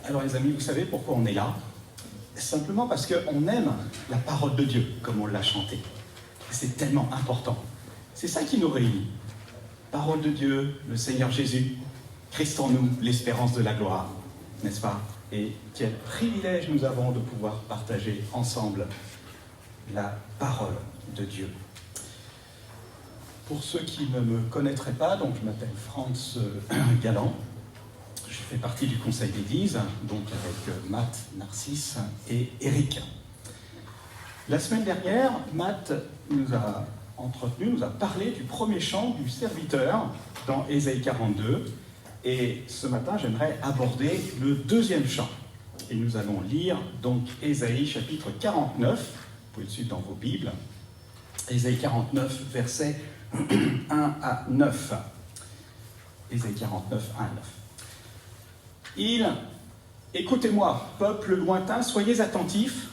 Alors les amis, vous savez pourquoi on est là? Simplement parce qu'on aime la parole de Dieu, comme on l'a chanté. C'est tellement important. C'est ça qui nous réunit. Parole de Dieu, le Seigneur Jésus, Christ en nous, l'espérance de la gloire, n'est-ce pas? Et quel privilège nous avons de pouvoir partager ensemble la parole de Dieu. Pour ceux qui ne me connaîtraient pas, donc je m'appelle Franz Galland. Je fais partie du conseil d'église, donc avec Matt, Narcisse et Eric. La semaine dernière, Matt nous a parlé du premier chant du serviteur dans Ésaïe 42. Et ce matin, j'aimerais aborder le deuxième chant. Et nous allons lire donc Ésaïe chapitre 49. Vous pouvez le suivre dans vos Bibles. Ésaïe 49, versets 1 à 9. Ésaïe 49, 1 à 9. Écoutez-moi, peuple lointain, soyez attentifs.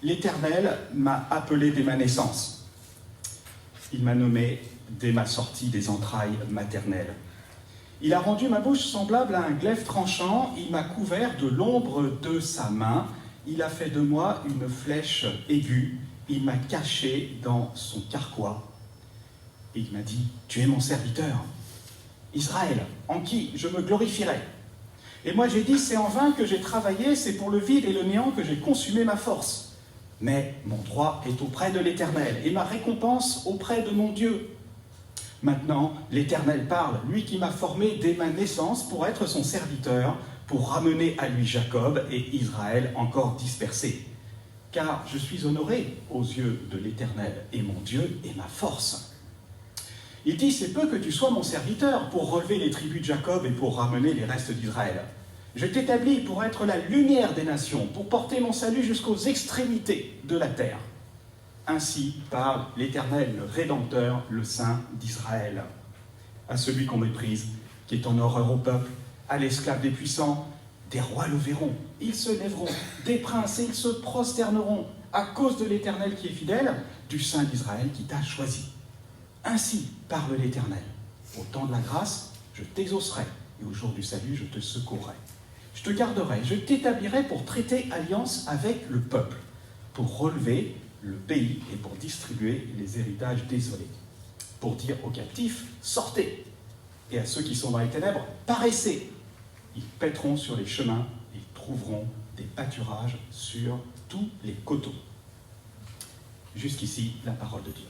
L'Éternel m'a appelé dès ma naissance. Il m'a nommé dès ma sortie des entrailles maternelles. Il a rendu ma bouche semblable à un glaive tranchant. Il m'a couvert de l'ombre de sa main. Il a fait de moi une flèche aiguë. Il m'a caché dans son carquois. Et il m'a dit, tu es mon serviteur, Israël, en qui je me glorifierai. Et moi j'ai dit, c'est en vain que j'ai travaillé, c'est pour le vide et le néant que j'ai consumé ma force. Mais mon droit est auprès de l'Éternel, et ma récompense auprès de mon Dieu. Maintenant, l'Éternel parle, lui qui m'a formé dès ma naissance pour être son serviteur, pour ramener à lui Jacob et Israël encore dispersés. Car je suis honoré aux yeux de l'Éternel, et mon Dieu est ma force. Il dit, c'est peu que tu sois mon serviteur pour relever les tribus de Jacob et pour ramener les restes d'Israël. Je t'établis pour être la lumière des nations, pour porter mon salut jusqu'aux extrémités de la terre. Ainsi parle l'Éternel, le Rédempteur, le Saint d'Israël. À celui qu'on méprise, qui est en horreur au peuple, à l'esclave des puissants, des rois le verront, ils se lèveront, des princes et ils se prosterneront, à cause de l'Éternel qui est fidèle, du Saint d'Israël qui t'a choisi. Ainsi parle l'Éternel. Au temps de la grâce, je t'exaucerai, et au jour du salut, je te secourrai. Je te garderai, je t'établirai pour traiter alliance avec le peuple, pour relever le pays et pour distribuer les héritages désolés, pour dire aux captifs, sortez, et à ceux qui sont dans les ténèbres, paraissez. Ils paîtront sur les chemins, et ils trouveront des pâturages sur tous les coteaux. Jusqu'ici, la parole de Dieu.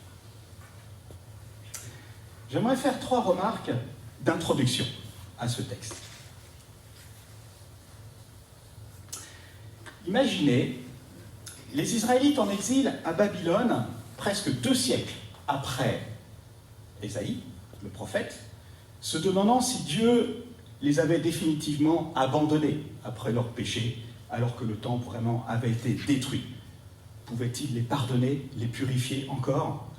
J'aimerais faire 3 remarques d'introduction à ce texte. Imaginez les Israélites en exil à Babylone, presque 2 siècles après Ésaïe, le prophète, se demandant si Dieu les avait définitivement abandonnés après leur péché, alors que le temple vraiment avait été détruit. Pouvait-il les pardonner, les purifier encore ?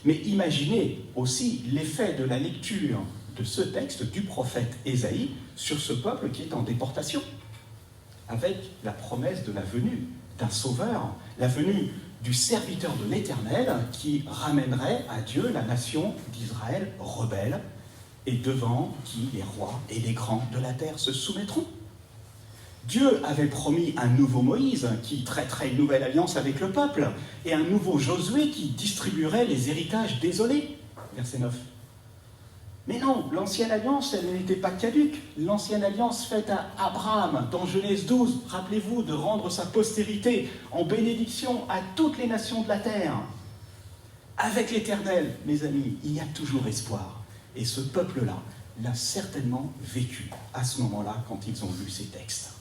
Mais imaginez aussi l'effet de la lecture de ce texte du prophète Ésaïe sur ce peuple qui est en déportation, avec la promesse de la venue d'un sauveur, la venue du serviteur de l'Éternel qui ramènerait à Dieu la nation d'Israël rebelle et devant qui les rois et les grands de la terre se soumettront. Dieu avait promis un nouveau Moïse qui traiterait une nouvelle alliance avec le peuple et un nouveau Josué qui distribuerait les héritages désolés. Verset 9. Mais non, l'ancienne alliance, elle n'était pas caduque. L'ancienne alliance faite à Abraham, dans Genèse 12, rappelez-vous, de rendre sa postérité en bénédiction à toutes les nations de la terre. Avec l'Éternel, mes amis, il y a toujours espoir. Et ce peuple-là l'a certainement vécu à ce moment-là quand ils ont lu ces textes.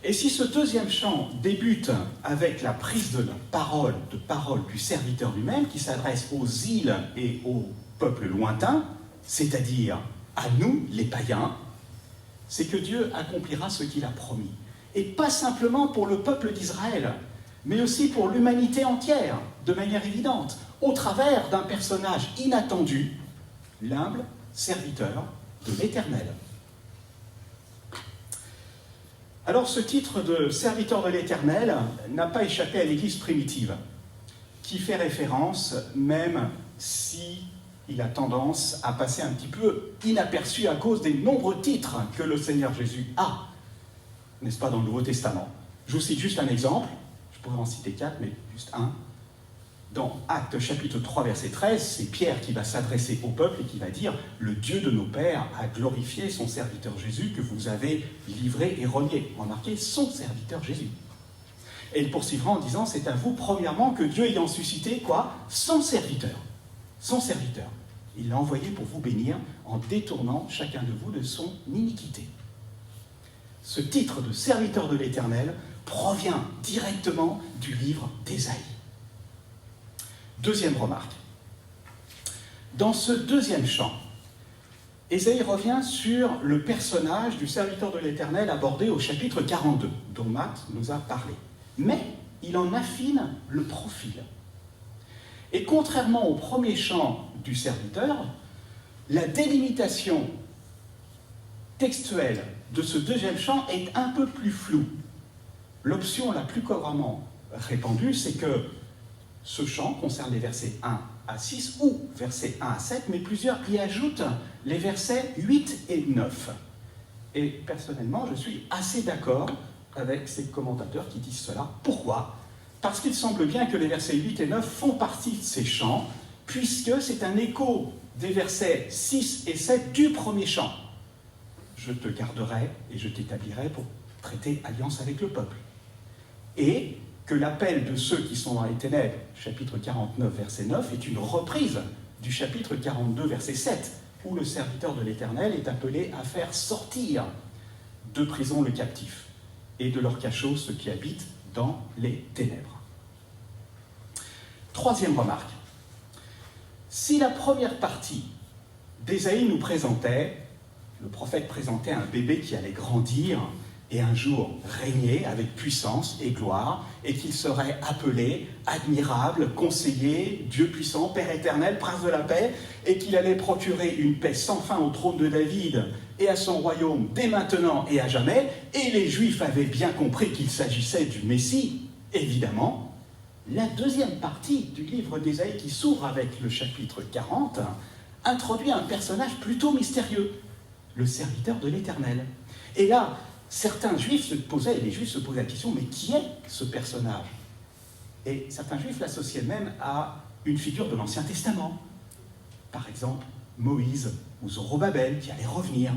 Et si ce deuxième chant débute avec la prise de parole du serviteur lui-même, qui s'adresse aux îles et aux peuples lointains, c'est-à-dire à nous, les païens, c'est que Dieu accomplira ce qu'il a promis. Et pas simplement pour le peuple d'Israël, mais aussi pour l'humanité entière, de manière évidente, au travers d'un personnage inattendu, l'humble serviteur de l'Éternel. Alors ce titre de serviteur de l'Éternel n'a pas échappé à l'Église primitive, qui fait référence, même si il a tendance à passer un petit peu inaperçu à cause des nombreux titres que le Seigneur Jésus a. n'est-ce pas, dans le Nouveau Testament. Je vous cite juste un exemple, je pourrais en citer 4, mais juste un. Dans Actes chapitre 3, verset 13, c'est Pierre qui va s'adresser au peuple et qui va dire « Le Dieu de nos pères a glorifié son serviteur Jésus que vous avez livré et renié. » Remarquez, son serviteur Jésus. Et il poursuivra en disant « C'est à vous, premièrement, que Dieu ayant suscité, quoi ? Son serviteur. Son serviteur. Il l'a envoyé pour vous bénir en détournant chacun de vous de son iniquité. » Ce titre de serviteur de l'Éternel provient directement du livre d'Ésaïe. Deuxième remarque. Dans ce deuxième chant, Ésaïe revient sur le personnage du serviteur de l'Éternel abordé au chapitre 42, dont Matt nous a parlé. Mais il en affine le profil. Et contrairement au premier chant du serviteur, la délimitation textuelle de ce deuxième chant est un peu plus floue. L'option la plus couramment répandue, c'est que ce chant concerne les versets 1 à 6 ou versets 1 à 7, mais plusieurs y ajoutent les versets 8 et 9. Et personnellement, je suis assez d'accord avec ces commentateurs qui disent cela. Pourquoi ? Parce qu'il semble bien que les versets 8 et 9 font partie de ces chants, puisque c'est un écho des versets 6 et 7 du premier chant. Je te garderai et je t'établirai pour traiter alliance avec le peuple. Et que l'appel de ceux qui sont dans les ténèbres, chapitre 49, verset 9, est une reprise du chapitre 42, verset 7, où le serviteur de l'Éternel est appelé à faire sortir de prison le captif et de leur cachot ceux qui habitent dans les ténèbres. Troisième remarque. Si la première partie d'Ésaïe nous présentait, le prophète présentait un bébé qui allait grandir et un jour régner avec puissance et gloire, et qu'il serait appelé admirable, conseiller, Dieu puissant, Père éternel, prince de la paix, et qu'il allait procurer une paix sans fin au trône de David et à son royaume dès maintenant et à jamais, et les Juifs avaient bien compris qu'il s'agissait du Messie, évidemment. La deuxième partie du livre d'Ésaïe, qui s'ouvre avec le chapitre 40, introduit un personnage plutôt mystérieux, le serviteur de l'Éternel. Et là, certains Juifs se posaient la question, mais qui est ce personnage ? Et certains Juifs l'associaient même à une figure de l'Ancien Testament. Par exemple, Moïse ou Zorobabel, qui allait revenir.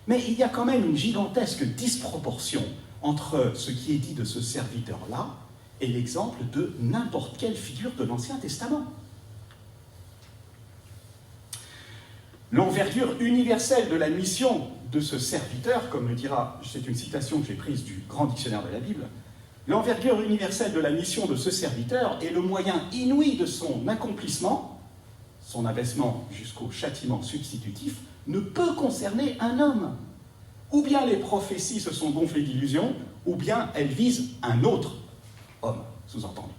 Mais il y a quand même une gigantesque disproportion entre ce qui est dit de ce serviteur-là et l'exemple de n'importe quelle figure de l'Ancien Testament. L'envergure universelle de la mission de ce serviteur, comme le dira, c'est une citation que j'ai prise du Grand Dictionnaire de la Bible, l'envergure universelle de la mission de ce serviteur est le moyen inouï de son accomplissement, son abaissement jusqu'au châtiment substitutif, ne peut concerner un homme. Ou bien les prophéties se sont gonflées d'illusions, ou bien elles visent un autre homme, sous-entendu.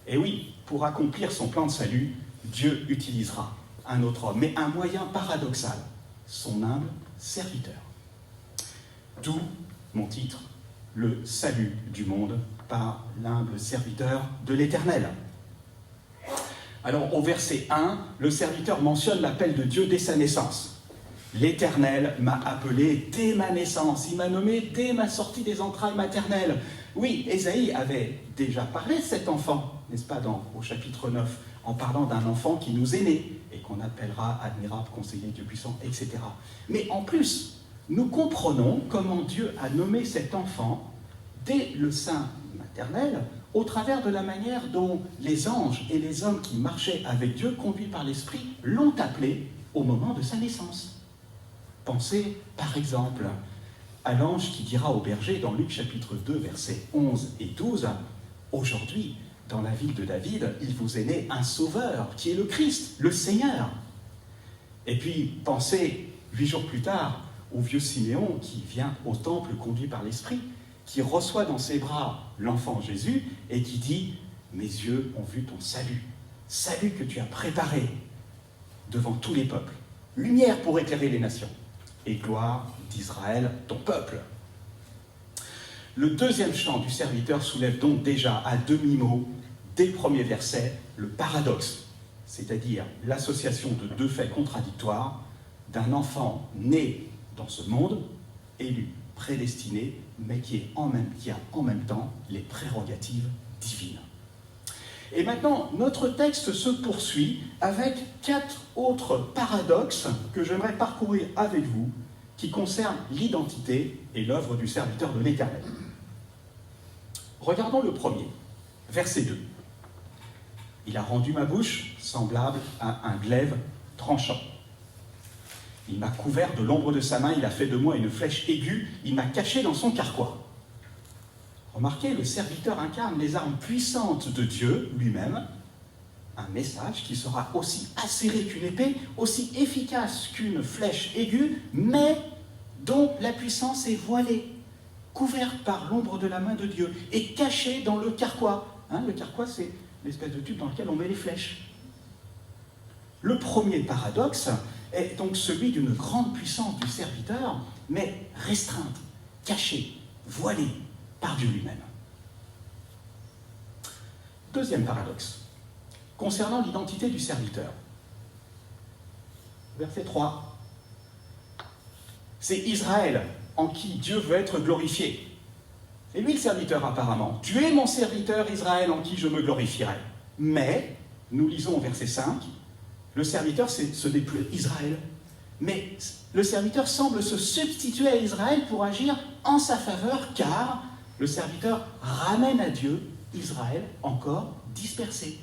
Et oui, pour accomplir son plan de salut, Dieu utilisera un autre homme, mais un moyen paradoxal, son humble serviteur. D'où mon titre, le salut du monde par l'humble serviteur de l'Éternel. Alors au verset 1, le serviteur mentionne l'appel de Dieu dès sa naissance. L'Éternel m'a appelé dès ma naissance, il m'a nommé dès ma sortie des entrailles maternelles. Oui, Ésaïe avait déjà parlé de cet enfant, n'est-ce pas, au chapitre 9, en parlant d'un enfant qui nous est né et qu'on appellera admirable, conseiller, Dieu puissant, etc. Mais en plus, nous comprenons comment Dieu a nommé cet enfant dès le sein maternel au travers de la manière dont les anges et les hommes qui marchaient avec Dieu, conduits par l'Esprit, l'ont appelé au moment de sa naissance. Pensez, par exemple, à l'ange qui dira au berger dans Luc chapitre 2, versets 11 et 12, « Aujourd'hui, dans la ville de David, il vous est né un sauveur, qui est le Christ, le Seigneur. » Et puis, pensez, 8 jours plus tard, au vieux Siméon qui vient au temple conduit par l'Esprit, qui reçoit dans ses bras l'enfant Jésus et qui dit « Mes yeux ont vu ton salut, salut que tu as préparé devant tous les peuples, lumière pour éclairer les nations, et gloire d'Israël, ton peuple. » Le deuxième chant du serviteur soulève donc déjà à demi-mot, dès le premier verset, le paradoxe, c'est-à-dire l'association de deux faits contradictoires d'un enfant né dans ce monde, élu prédestiné, mais qui a en même temps les prérogatives divines. Et maintenant, notre texte se poursuit avec 4 autres paradoxes que j'aimerais parcourir avec vous, qui concernent l'identité et l'œuvre du serviteur de l'Éternel. Regardons le premier, verset 2. « Il a rendu ma bouche semblable à un glaive tranchant. Il m'a couvert de l'ombre de sa main, il a fait de moi une flèche aiguë, il m'a caché dans son carquois. » Remarquez, le serviteur incarne les armes puissantes de Dieu lui-même, un message qui sera aussi acéré qu'une épée, aussi efficace qu'une flèche aiguë, mais dont la puissance est voilée, couverte par l'ombre de la main de Dieu et cachée dans le carquois. Le carquois, c'est l'espèce de tube dans lequel on met les flèches. Le premier paradoxe est donc celui d'une grande puissance du serviteur, mais restreinte, cachée, voilée par Dieu lui-même. Deuxième paradoxe, concernant l'identité du serviteur. Verset 3. C'est Israël en qui Dieu veut être glorifié. C'est lui le serviteur apparemment. Tu es mon serviteur Israël en qui je me glorifierai. Mais, nous lisons au verset 5, le serviteur, ce n'est plus Israël. Mais le serviteur semble se substituer à Israël pour agir en sa faveur, car le serviteur ramène à Dieu Israël encore dispersé.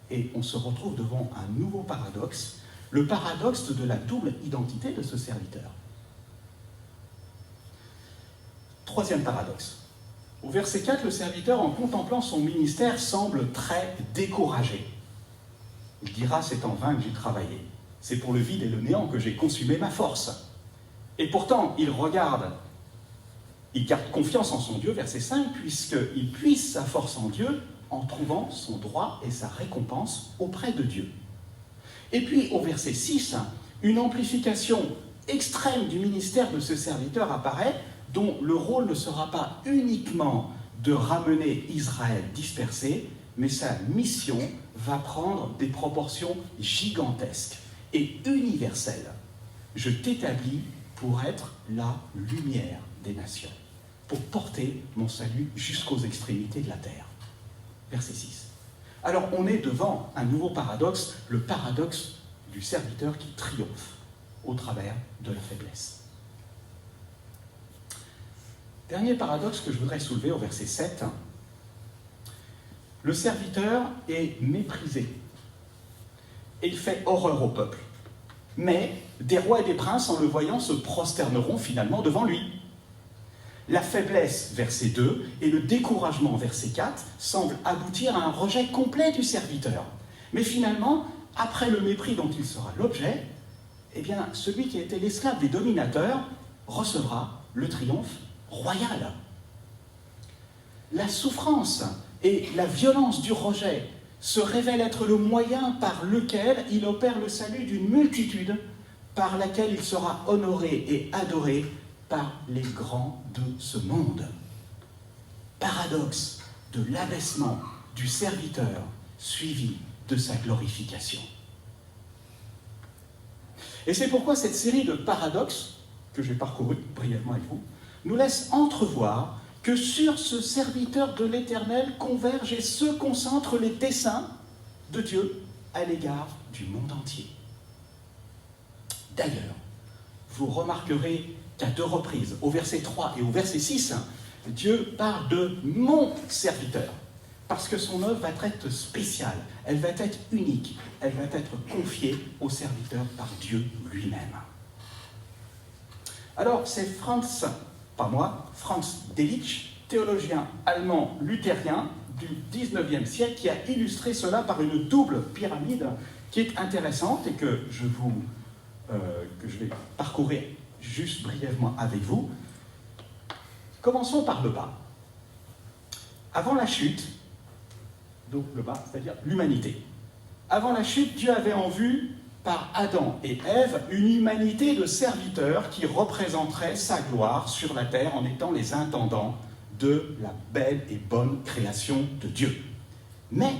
Et on se retrouve devant un nouveau paradoxe, le paradoxe de la double identité de ce serviteur. Troisième paradoxe. Au verset 4, le serviteur, en contemplant son ministère, semble très découragé. Il dira, c'est en vain que j'ai travaillé. C'est pour le vide et le néant que j'ai consumé ma force. Et pourtant, il garde confiance en son Dieu, verset 5, puisqu'il puise sa force en Dieu en trouvant son droit et sa récompense auprès de Dieu. Et puis, au verset 6, une amplification extrême du ministère de ce serviteur apparaît, dont le rôle ne sera pas uniquement de ramener Israël dispersé, mais sa mission va prendre des proportions gigantesques et universelles. Je t'établis pour être la lumière des nations, pour porter mon salut jusqu'aux extrémités de la terre. Verset 6. Alors on est devant un nouveau paradoxe, le paradoxe du serviteur qui triomphe au travers de la faiblesse. Dernier paradoxe que je voudrais soulever au verset 7. Le serviteur est méprisé et il fait horreur au peuple. Mais des rois et des princes, en le voyant, se prosterneront finalement devant lui. La faiblesse, verset 2, et le découragement, verset 4, semblent aboutir à un rejet complet du serviteur. Mais finalement, après le mépris dont il sera l'objet, eh bien, celui qui était l'esclave des dominateurs recevra le triomphe royal. La souffrance et la violence du rejet se révèlent être le moyen par lequel il opère le salut d'une multitude, par laquelle il sera honoré et adoré par les grands de ce monde. Paradoxe de l'abaissement du serviteur suivi de sa glorification. Et c'est pourquoi cette série de paradoxes, que j'ai parcouru brièvement avec vous, nous laisse entrevoir que sur ce serviteur de l'Éternel convergent et se concentrent les desseins de Dieu à l'égard du monde entier. D'ailleurs, vous remarquerez qu'à 2 reprises, au verset 3 et au verset 6, Dieu parle de « mon serviteur », parce que son œuvre va être spéciale, elle va être unique, elle va être confiée au serviteur par Dieu lui-même. Alors, c'est Franz Delitzsch, théologien allemand luthérien du XIXe siècle, qui a illustré cela par une double pyramide qui est intéressante et que je vais parcourir juste brièvement avec vous. Commençons par le bas. Avant la chute, donc le bas, c'est-à-dire l'humanité. Avant la chute, Dieu avait en vue, par Adam et Ève, une humanité de serviteurs qui représenterait sa gloire sur la terre en étant les intendants de la belle et bonne création de Dieu. Mais,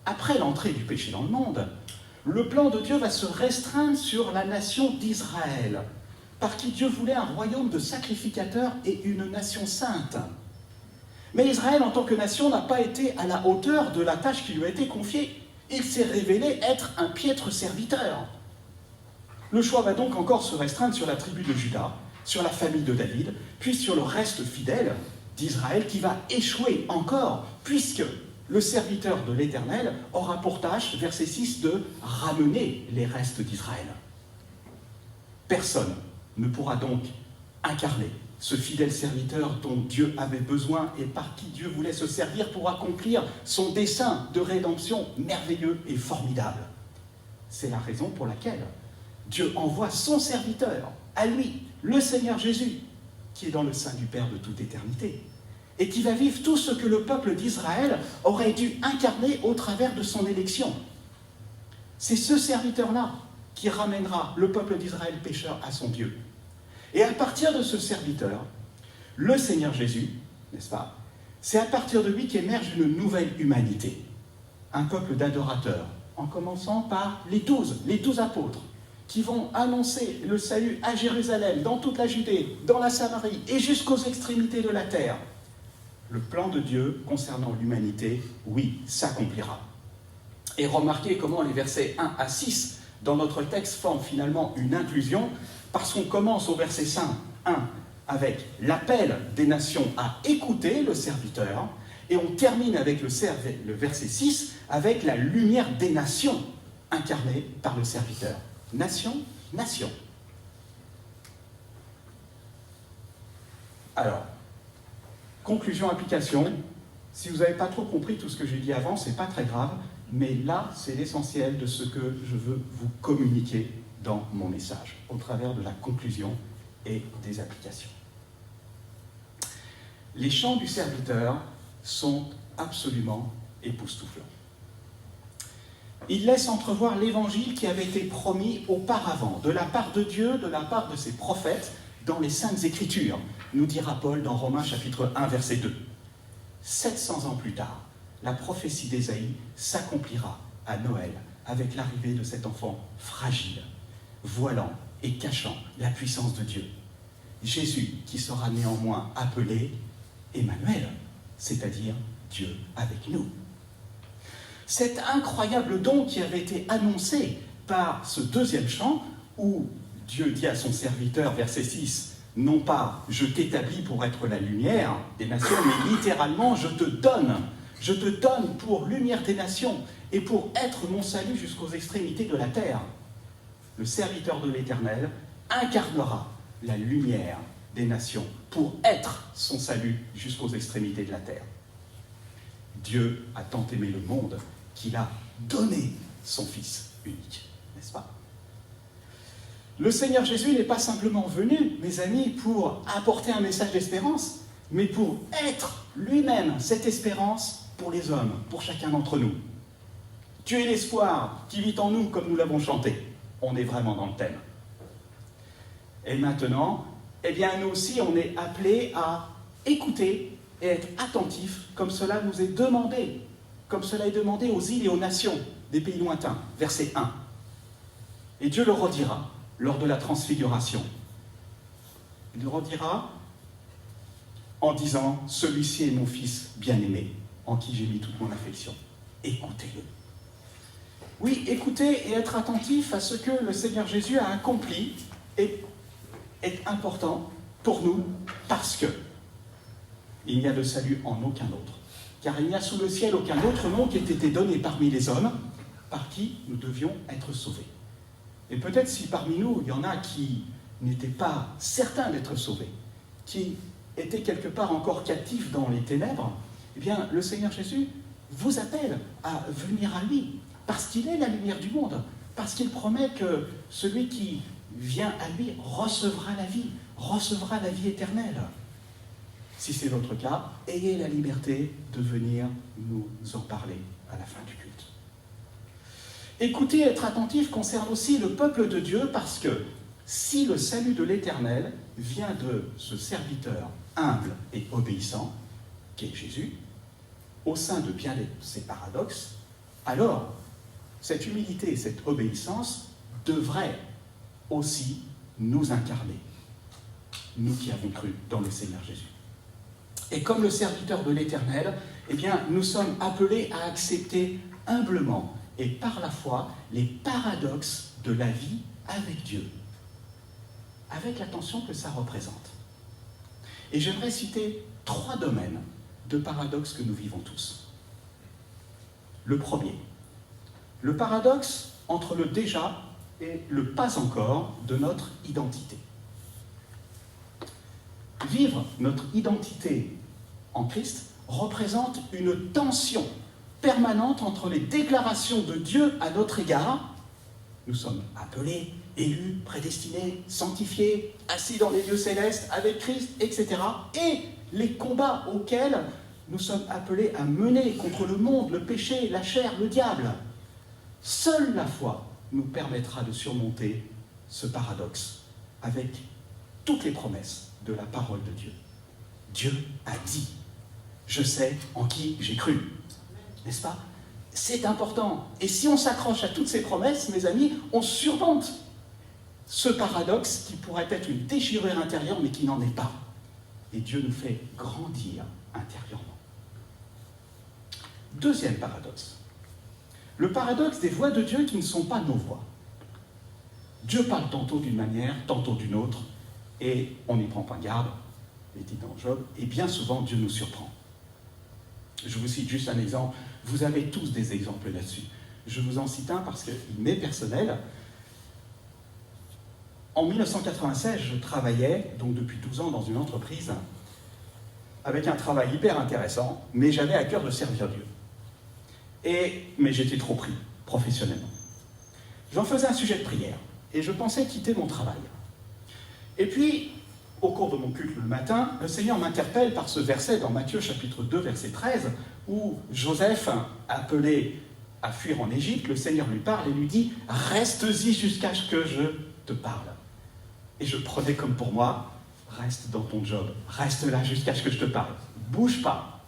après l'entrée du péché dans le monde, le plan de Dieu va se restreindre sur la nation d'Israël, par qui Dieu voulait un royaume de sacrificateurs et une nation sainte. Mais Israël, en tant que nation, n'a pas été à la hauteur de la tâche qui lui a été confiée. Il s'est révélé être un piètre serviteur. Le choix va donc encore se restreindre sur la tribu de Juda, sur la famille de David, puis sur le reste fidèle d'Israël qui va échouer encore, puisque le serviteur de l'Éternel aura pour tâche, verset 6, de ramener les restes d'Israël. Personne ne pourra donc incarner ce fidèle serviteur dont Dieu avait besoin et par qui Dieu voulait se servir pour accomplir son dessein de rédemption merveilleux et formidable. C'est la raison pour laquelle Dieu envoie son serviteur, à lui, le Seigneur Jésus, qui est dans le sein du Père de toute éternité, et qui va vivre tout ce que le peuple d'Israël aurait dû incarner au travers de son élection. C'est ce serviteur-là qui ramènera le peuple d'Israël pécheur à son Dieu. Et à partir de ce serviteur, le Seigneur Jésus, n'est-ce pas, c'est à partir de lui qu'émerge une nouvelle humanité, un peuple d'adorateurs, en commençant par les 12 apôtres, qui vont annoncer le salut à Jérusalem, dans toute la Judée, dans la Samarie et jusqu'aux extrémités de la terre. Le plan de Dieu concernant l'humanité, oui, s'accomplira. Et remarquez comment les versets 1 à 6 dans notre texte forment finalement une inclusion, parce qu'on commence au verset 1 avec l'appel des nations à écouter le serviteur, et on termine avec le verset 6 avec la lumière des nations incarnée par le serviteur. Nation, nation. Alors, conclusion, application. Si vous n'avez pas trop compris tout ce que j'ai dit avant, ce n'est pas très grave, mais là, c'est l'essentiel de ce que je veux vous communiquer dans mon message, au travers de la conclusion et des applications. Les chants du serviteur sont absolument époustouflants. Ils laissent entrevoir l'évangile qui avait été promis auparavant, de la part de Dieu, de la part de ses prophètes, dans les Saintes Écritures, nous dira Paul dans Romains chapitre 1, verset 2. 700 ans plus tard, la prophétie d'Ésaïe s'accomplira à Noël avec l'arrivée de cet enfant fragile, voilant et cachant la puissance de Dieu. Jésus qui sera néanmoins appelé Emmanuel, c'est-à-dire Dieu avec nous. Cet incroyable don qui avait été annoncé par ce deuxième chant, où Dieu dit à son serviteur, verset 6, non pas « je t'établis pour être la lumière des nations », mais littéralement « je te donne pour lumière des nations et pour être mon salut jusqu'aux extrémités de la terre ». Le serviteur de l'Éternel incarnera la lumière des nations pour être son salut jusqu'aux extrémités de la terre. Dieu a tant aimé le monde qu'il a donné son Fils unique, n'est-ce pas? Le Seigneur Jésus n'est pas simplement venu, mes amis, pour apporter un message d'espérance, mais pour être lui-même cette espérance pour les hommes, pour chacun d'entre nous. Tu es l'espoir qui vit en nous, comme nous l'avons chanté. On est vraiment dans le thème. Et maintenant, eh bien, nous aussi, on est appelés à écouter et être attentifs, comme cela nous est demandé, comme cela est demandé aux îles et aux nations des pays lointains. Verset 1. Et Dieu le redira lors de la transfiguration. Il le redira en disant « Celui-ci est mon Fils bien-aimé, en qui j'ai mis toute mon affection. Écoutez-le. » Oui, écouter et être attentif à ce que le Seigneur Jésus a accompli est important pour nous parce que il n'y a de salut en aucun autre. Car il n'y a sous le ciel aucun autre nom qui ait été donné parmi les hommes par qui nous devions être sauvés. Et peut-être si parmi nous, il y en a qui n'étaient pas certains d'être sauvés, qui étaient quelque part encore captifs dans les ténèbres, eh bien, le Seigneur Jésus vous appelle à venir à lui, parce qu'il est la lumière du monde, parce qu'il promet que celui qui vient à lui recevra la vie éternelle. Si c'est votre cas, ayez la liberté de venir nous en parler à la fin du culte. Écouter et être attentif concerne aussi le peuple de Dieu parce que si le salut de l'Éternel vient de ce serviteur humble et obéissant, qui est Jésus, au sein de bien ces paradoxes, alors cette humilité et cette obéissance devraient aussi nous incarner, nous qui avons cru dans le Seigneur Jésus. Et comme le serviteur de l'Éternel, eh bien, nous sommes appelés à accepter humblement et par la foi les paradoxes de la vie avec Dieu, avec la tension que ça représente. Et j'aimerais citer 3 domaines de paradoxes que nous vivons tous. Le premier, le paradoxe entre le déjà et le pas encore de notre identité. Vivre notre identité en Christ représente une tension permanente entre les déclarations de Dieu à notre égard. Nous sommes appelés, élus, prédestinés, sanctifiés, assis dans les lieux célestes avec Christ, etc. Et les combats auxquels nous sommes appelés à mener contre le monde, le péché, la chair, le diable. Seule la foi nous permettra de surmonter ce paradoxe avec toutes les promesses de la parole de Dieu. Dieu a dit, je sais en qui j'ai cru. N'est-ce pas? C'est important. Et si on s'accroche à toutes ces promesses, mes amis, on surmonte ce paradoxe qui pourrait être une déchirure intérieure, mais qui n'en est pas. Et Dieu nous fait grandir intérieurement. Deuxième paradoxe. Le paradoxe des voix de Dieu qui ne sont pas nos voix. Dieu parle tantôt d'une manière, tantôt d'une autre, et on n'y prend pas garde, il dit dans Job, et bien souvent Dieu nous surprend. Je vous cite juste un exemple, vous avez tous des exemples là-dessus. Je vous en cite un parce qu'il m'est personnel. En 1996, je travaillais, donc depuis 12 ans, dans une entreprise, avec un travail hyper intéressant, mais j'avais à cœur de servir Dieu. Mais j'étais trop pris, professionnellement. J'en faisais un sujet de prière, et je pensais quitter mon travail. Et puis, au cours de mon culte le matin, le Seigneur m'interpelle par ce verset dans Matthieu chapitre 2, verset 13, où Joseph, appelé à fuir en Égypte, le Seigneur lui parle et lui dit « Reste-y jusqu'à ce que je te parle ». Et je prenais comme pour moi « Reste dans ton job, reste là jusqu'à ce que je te parle, bouge pas ».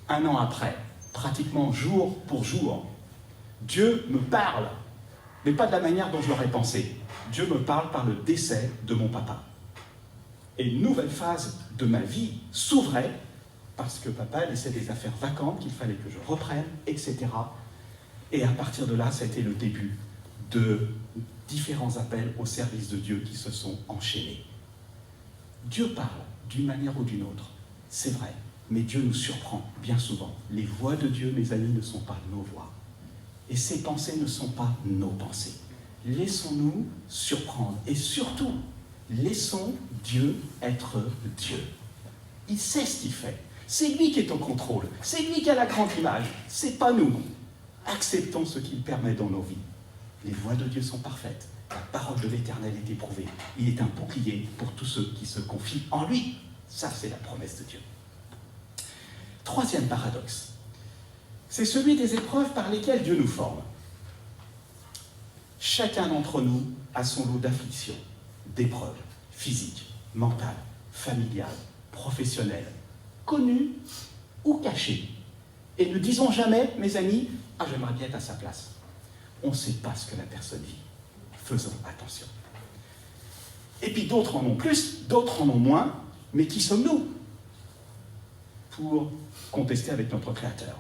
1 an après, pratiquement jour pour jour, Dieu me parle, mais pas de la manière dont je l'aurais pensé. Dieu me parle par le décès de mon papa. Et une nouvelle phase de ma vie s'ouvrait parce que papa laissait des affaires vacantes qu'il fallait que je reprenne, etc. Et à partir de là, ça a été le début de différents appels au service de Dieu qui se sont enchaînés. Dieu parle d'une manière ou d'une autre, c'est vrai, mais Dieu nous surprend bien souvent. Les voix de Dieu, mes amis, ne sont pas nos voix. Et ses pensées ne sont pas nos pensées. Laissons-nous surprendre. Et surtout, laissons Dieu être Dieu. Il sait ce qu'il fait. C'est lui qui est au contrôle. C'est lui qui a la grande image. C'est pas nous. Acceptons ce qu'il permet dans nos vies. Les voies de Dieu sont parfaites. La parole de l'Éternel est éprouvée. Il est un bouclier pour tous ceux qui se confient en lui. Ça, c'est la promesse de Dieu. Troisième paradoxe. C'est celui des épreuves par lesquelles Dieu nous forme. Chacun d'entre nous a son lot d'afflictions, d'épreuves physiques, mentales, familiales, professionnelles, connues ou cachées. Et ne disons jamais, mes amis, « Ah, j'aimerais bien être à sa place ». On ne sait pas ce que la personne vit. Faisons attention. Et puis d'autres en ont plus, d'autres en ont moins, mais qui sommes-nous pour contester avec notre Créateur?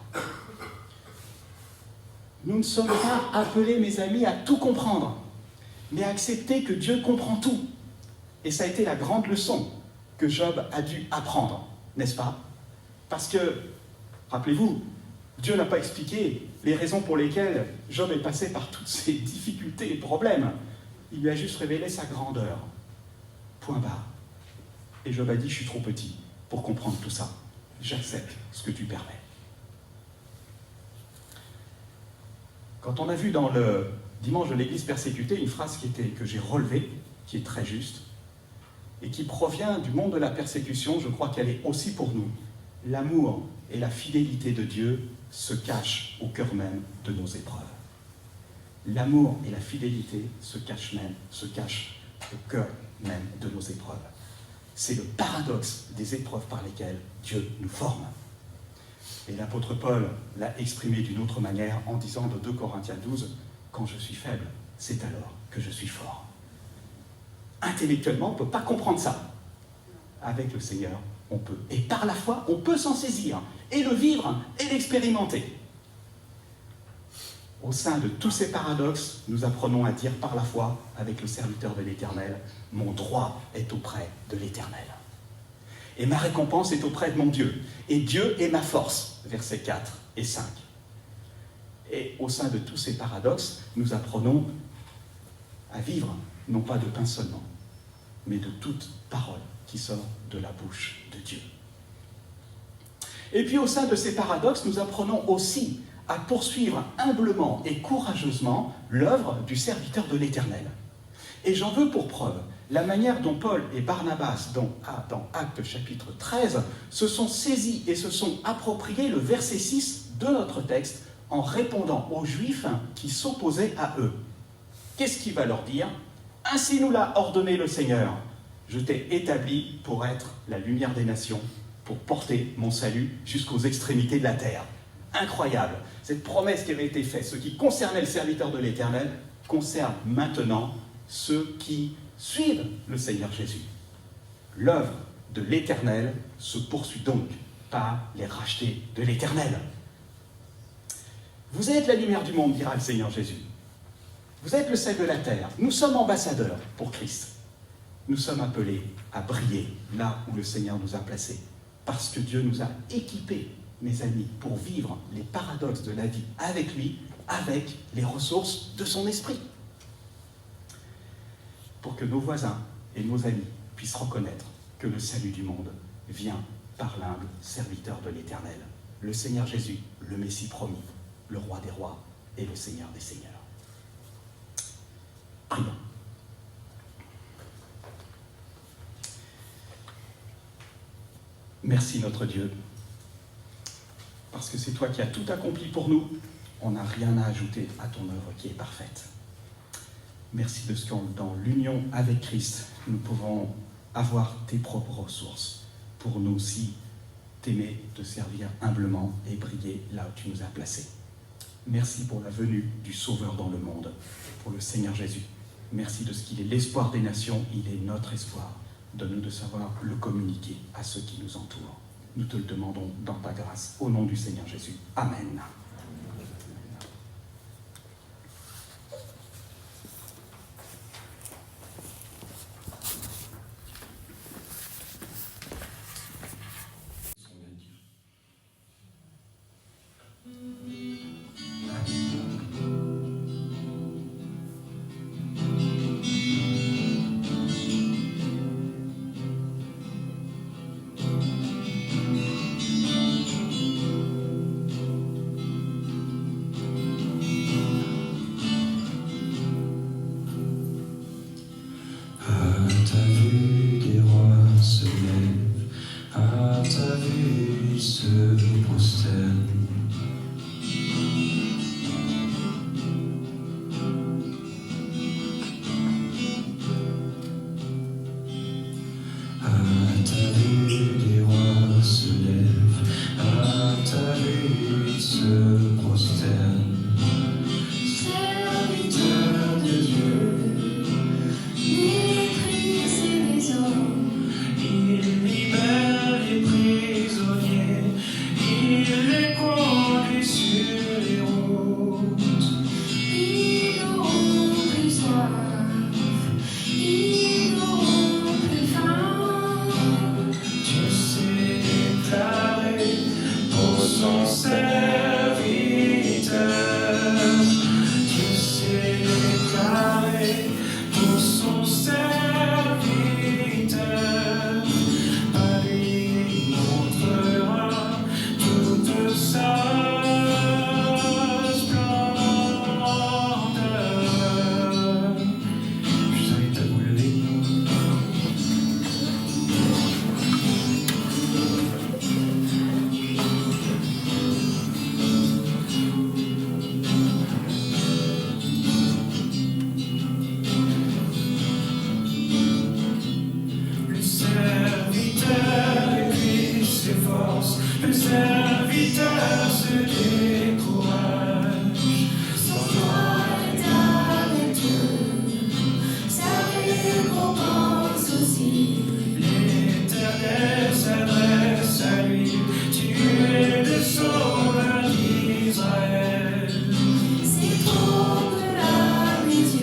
Nous ne sommes pas appelés, mes amis, à tout comprendre, mais à accepter que Dieu comprend tout. Et ça a été la grande leçon que Job a dû apprendre, n'est-ce pas? Parce que, rappelez-vous, Dieu n'a pas expliqué les raisons pour lesquelles Job est passé par toutes ces difficultés et problèmes. Il lui a juste révélé sa grandeur. Point barre. Et Job a dit, je suis trop petit pour comprendre tout ça. J'accepte ce que tu permets. Quand on a vu dans le dimanche de l'Église persécutée une phrase que j'ai relevée, qui est très juste, et qui provient du monde de la persécution, je crois qu'elle est aussi pour nous. L'amour et la fidélité de Dieu se cachent au cœur même de nos épreuves. L'amour et la fidélité se cachent au cœur même de nos épreuves. C'est le paradoxe des épreuves par lesquelles Dieu nous forme. Et l'apôtre Paul l'a exprimé d'une autre manière en disant dans 2 Corinthiens 12, « Quand je suis faible, c'est alors que je suis fort. » Intellectuellement, on ne peut pas comprendre ça. Avec le Seigneur, on peut. Et par la foi, on peut s'en saisir, et le vivre, et l'expérimenter. Au sein de tous ces paradoxes, nous apprenons à dire par la foi, avec le serviteur de l'Éternel, « Mon droit est auprès de l'Éternel. Et ma récompense est auprès de mon Dieu. Et Dieu est ma force. » Versets 4 et 5. Et au sein de tous ces paradoxes, nous apprenons à vivre, non pas de pain seulement, mais de toute parole qui sort de la bouche de Dieu. Et puis au sein de ces paradoxes, nous apprenons aussi à poursuivre humblement et courageusement l'œuvre du serviteur de l'Éternel. Et j'en veux pour preuve la manière dont Paul et Barnabas, dans Actes chapitre 13, se sont saisis et se sont appropriés le verset 6 de notre texte en répondant aux Juifs qui s'opposaient à eux. Qu'est-ce qu'il va leur dire ? « Ainsi nous l'a ordonné le Seigneur. Je t'ai établi pour être la lumière des nations, pour porter mon salut jusqu'aux extrémités de la terre. » Incroyable. Cette promesse qui avait été faite, ce qui concernait le serviteur de l'Éternel, concerne maintenant ceux qui suivent le Seigneur Jésus. L'œuvre de l'Éternel se poursuit donc par les rachetés de l'Éternel. Vous êtes la lumière du monde, dira le Seigneur Jésus. Vous êtes le sel de la terre. Nous sommes ambassadeurs pour Christ. Nous sommes appelés à briller là où le Seigneur nous a placés. Parce que Dieu nous a équipés, mes amis, pour vivre les paradoxes de la vie avec lui, avec les ressources de son esprit. Pour que nos voisins et nos amis puissent reconnaître que le salut du monde vient par l'humble serviteur de l'Éternel, le Seigneur Jésus, le Messie promis, le Roi des rois et le Seigneur des seigneurs. Prions. Merci notre Dieu, parce que c'est toi qui as tout accompli pour nous. On n'a rien à ajouter à ton œuvre qui est parfaite. Merci de ce que dans l'union avec Christ, nous pouvons avoir tes propres ressources pour nous aussi t'aimer, te servir humblement et briller là où tu nous as placés. Merci pour la venue du Sauveur dans le monde, pour le Seigneur Jésus. Merci de ce qu'il est l'espoir des nations, il est notre espoir. Donne-nous de savoir le communiquer à ceux qui nous entourent. Nous te le demandons dans ta grâce, au nom du Seigneur Jésus. Amen.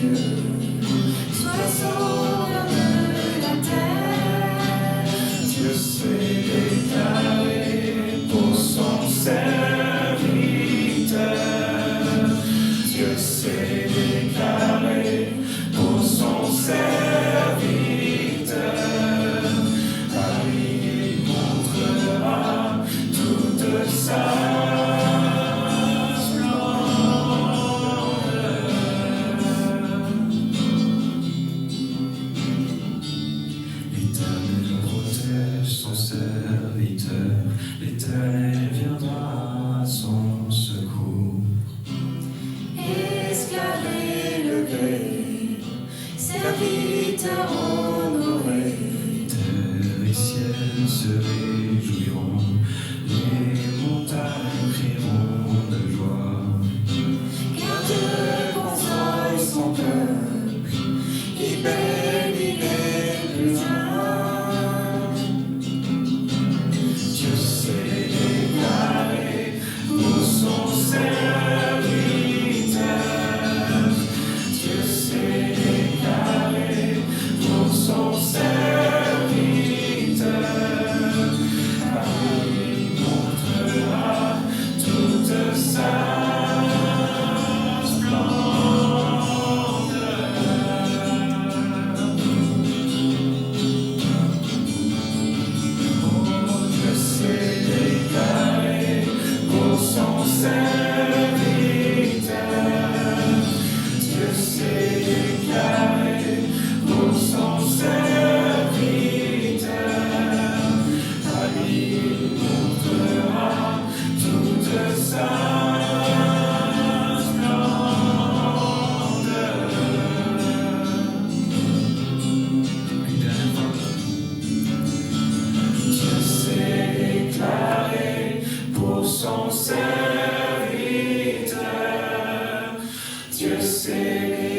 Dieu, sois sauveur de la terre. Dieu s'est déclaré pour son serviteur. Dieu s'est déclaré pour son serviteur. À lui il montrera toute sa l'Éternel viendra à son secours. Esclave élevé, serviteur honoré, Terre et ciel se réjouiront, les montagnes crieront de joie. car Dieu console son peuple, il bénit les plus humbles. Dieu s'est déclaré pour son serviteur. Dieu s'est déclaré pour son serviteur. À lui il montrera toute sa son serviteur. Dieu s'est